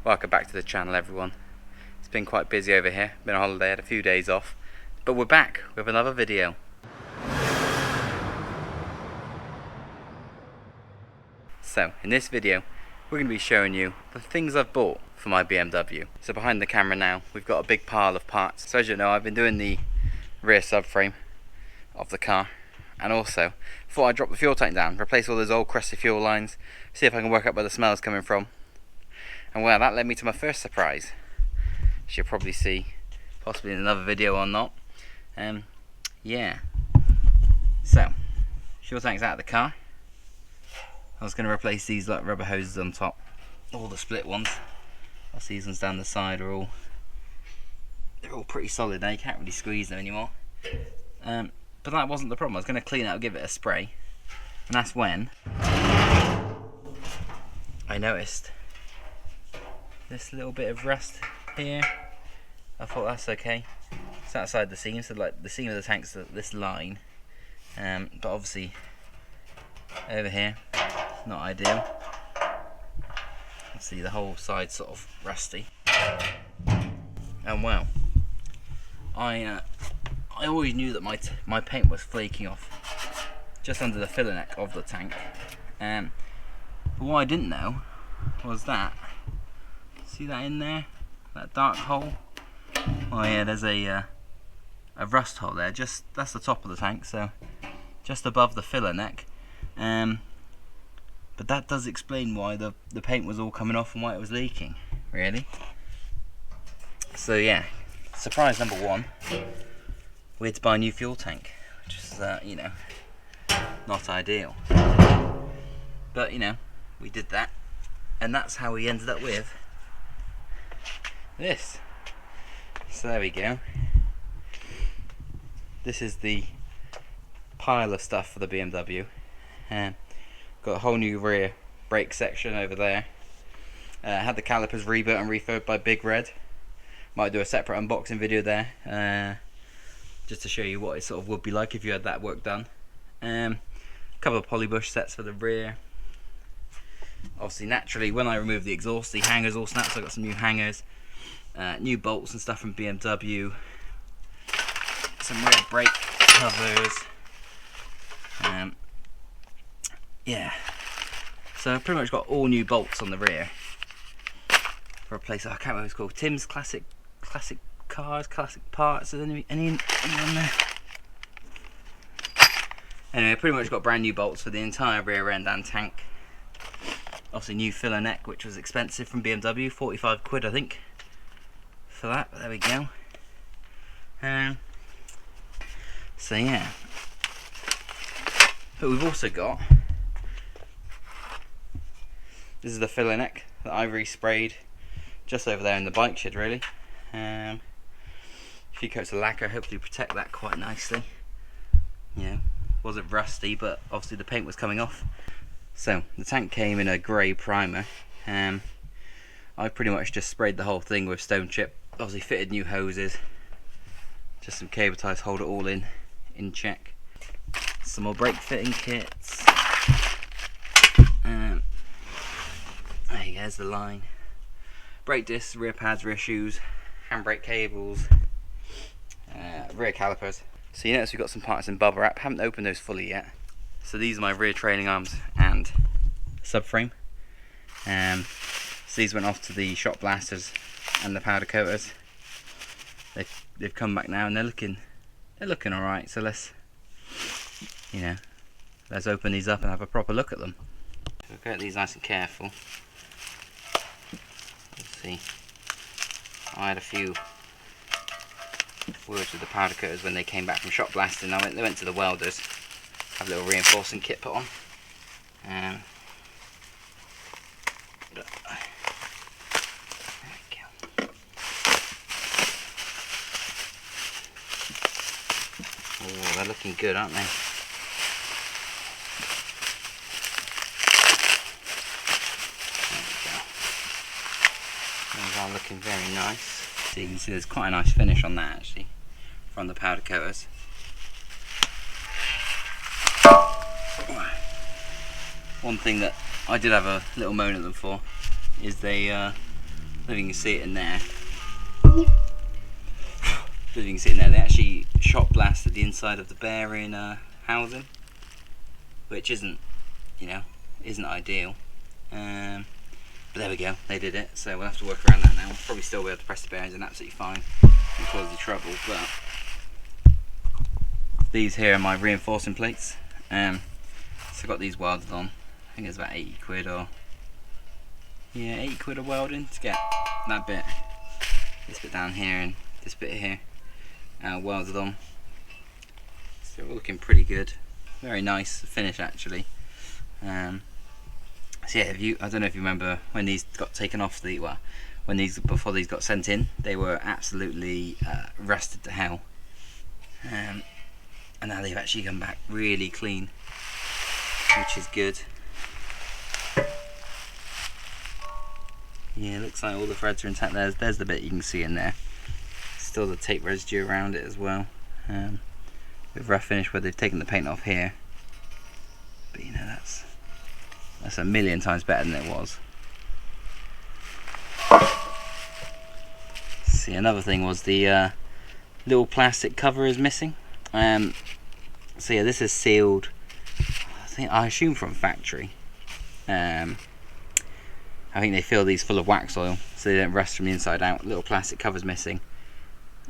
Welcome back to the channel, everyone. It's been quite busy over here, been on holiday, had a few days off, but we're back with another video. So in this video we're going to be showing you the things I've bought for my BMW. So behind the camera now we've got a big pile of parts. So as you know, I've been doing the rear subframe of the car, and also thought I'd drop the fuel tank down, replace all those old crusty fuel lines, see if I can work out where the smell's coming from. And well, that led me to my first surprise, which you'll probably see possibly in another video or not. Yeah, so fuel tank's out of the car. I was going to replace these like rubber hoses on top, all the split ones. These ones down the side are all, they're all pretty solid now, you can't really squeeze them anymore. But that wasn't the problem. I was going to clean it out, give it a spray, and that's when I noticed this little bit of rust here. I thought that's okay. It's outside the seam, so like the seam of the tank's this line, but obviously over here, not ideal. See, the whole side's sort of rusty. And well, I always knew that my paint was flaking off just under the filler neck of the tank. But what I didn't know was that, see that in there, that dark hole? Oh yeah, there's a rust hole there. That's the top of the tank, so just above the filler neck. But that does explain why the paint was all coming off and why it was leaking, really. So yeah, surprise number one, we had to buy a new fuel tank, which is, you know, not ideal. But, you know, we did that, and that's how we ended up with this. So there we go. This is the pile of stuff for the BMW. Got a whole new rear brake section over there. Had the calipers rebuilt and refurbed by Big Red. Might do a separate unboxing video there, just to show you what it sort of would be like if you had that work done. A couple of polybush sets for the rear. Obviously, naturally, when I removed the exhaust, the hangers all snapped, so I got some new hangers, new bolts and stuff from BMW, some rear brake covers. Yeah, so I've pretty much got all new bolts on the rear for a place, I can't remember what it's called, Tim's Classic Cars, Classic Parts. Is any on there? Anyway, I pretty much got brand new bolts for the entire rear end and tank. Obviously new filler neck, which was expensive from BMW, 45 quid I think for that, but there we go. So yeah, but we've also got, this is the filler neck that I resprayed just over there in the bike shed, really. A few coats of lacquer, hopefully protect that quite nicely. You know, wasn't rusty, but obviously the paint was coming off. So the tank came in a grey primer. I pretty much just sprayed the whole thing with stone chip. Obviously fitted new hoses, just some cable ties, hold it all in check. Some more brake fitting kits. There you go, there's the line. Brake discs, rear pads, rear shoes, handbrake cables, rear calipers. So you notice we've got some parts in bubble wrap. Haven't opened those fully yet. So these are my rear trailing arms and subframe. So these went off to the shop blasters and the powder coaters. They've come back now and they're looking alright. So let's open these up and have a proper look at them. We'll get these nice and careful. Let's see. I had a few words with the powder coaters when they came back from shop blasting. They went to the welders, have a little reinforcing kit put on. There we go. Oh, they're looking good, aren't they? Those are looking very nice. So you can see there's quite a nice finish on that actually from the powder coaters. One thing that I did have a little moan at them for is they I don't know if you can see it in there. I don't know if you can see it in there. They actually shot blasted the inside of the bearing housing, which isn't, you know, isn't ideal. But there we go, they did it, so we'll have to work around that now. We'll probably still be able to press the bearings and absolutely fine and cause the trouble, but these here are my reinforcing plates. So I've got these welded on. I think it's about 80 quid or, yeah, 80 quid of welding to get that bit, this bit down here and this bit here welded on. So we're looking pretty good. Very nice finish actually. So yeah, I don't know if you remember when these got taken off the, well, before these got sent in, they were absolutely rusted to hell. And now they've actually come back really clean, which is good. Yeah, it looks like all the threads are intact. There's the bit you can see in there. Still the tape residue around it as well. With rough finish where they've taken the paint off here. But you know, that's a million times better than it was. See, another thing was the little plastic cover is missing. So yeah, this is sealed, I assume from factory. I think they fill these full of wax oil so they don't rust from the inside out. Little plastic cover's missing.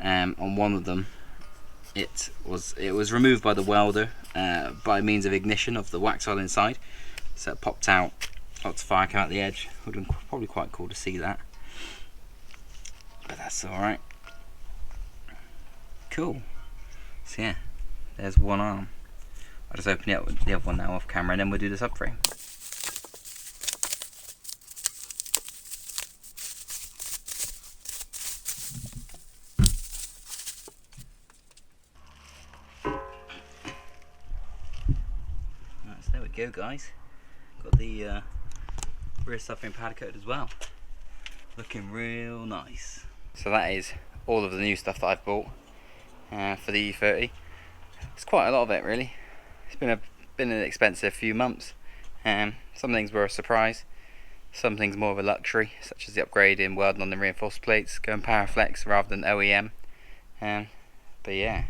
On one of them, it was removed by the welder by means of ignition of the wax oil inside. So it popped out, lots of fire came out the edge. Would have been probably quite cool to see that, but that's alright. Cool. So yeah, there's one arm. I'll just open it up with the other one now off camera and then we'll do the subframe. Right, so there we go guys. Got the rear subframe powder coated as well. Looking real nice. So that is all of the new stuff that I've bought for the E30. It's quite a lot of it really. It's been an expensive few months. Some things were a surprise, some things more of a luxury, such as the upgrade in welding on the reinforced plates, going Powerflex rather than OEM. But yeah,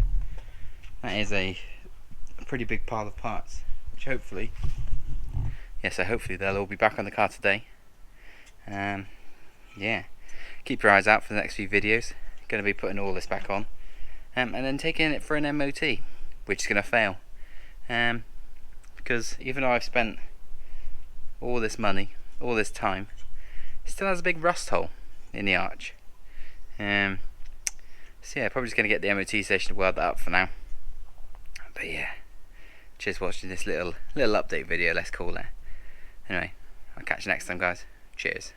that is a pretty big pile of parts, which hopefully, so hopefully they'll all be back on the car today. Yeah, keep your eyes out for the next few videos. Going to be putting all this back on, and then taking it for an MOT, which is going to fail, because even though I've spent all this money, all this time, it still has a big rust hole in the arch. So yeah, probably just going to get the MOT station to weld that up for now. But yeah, cheers for watching this little update video, let's call it. Anyway, I'll catch you next time guys. Cheers.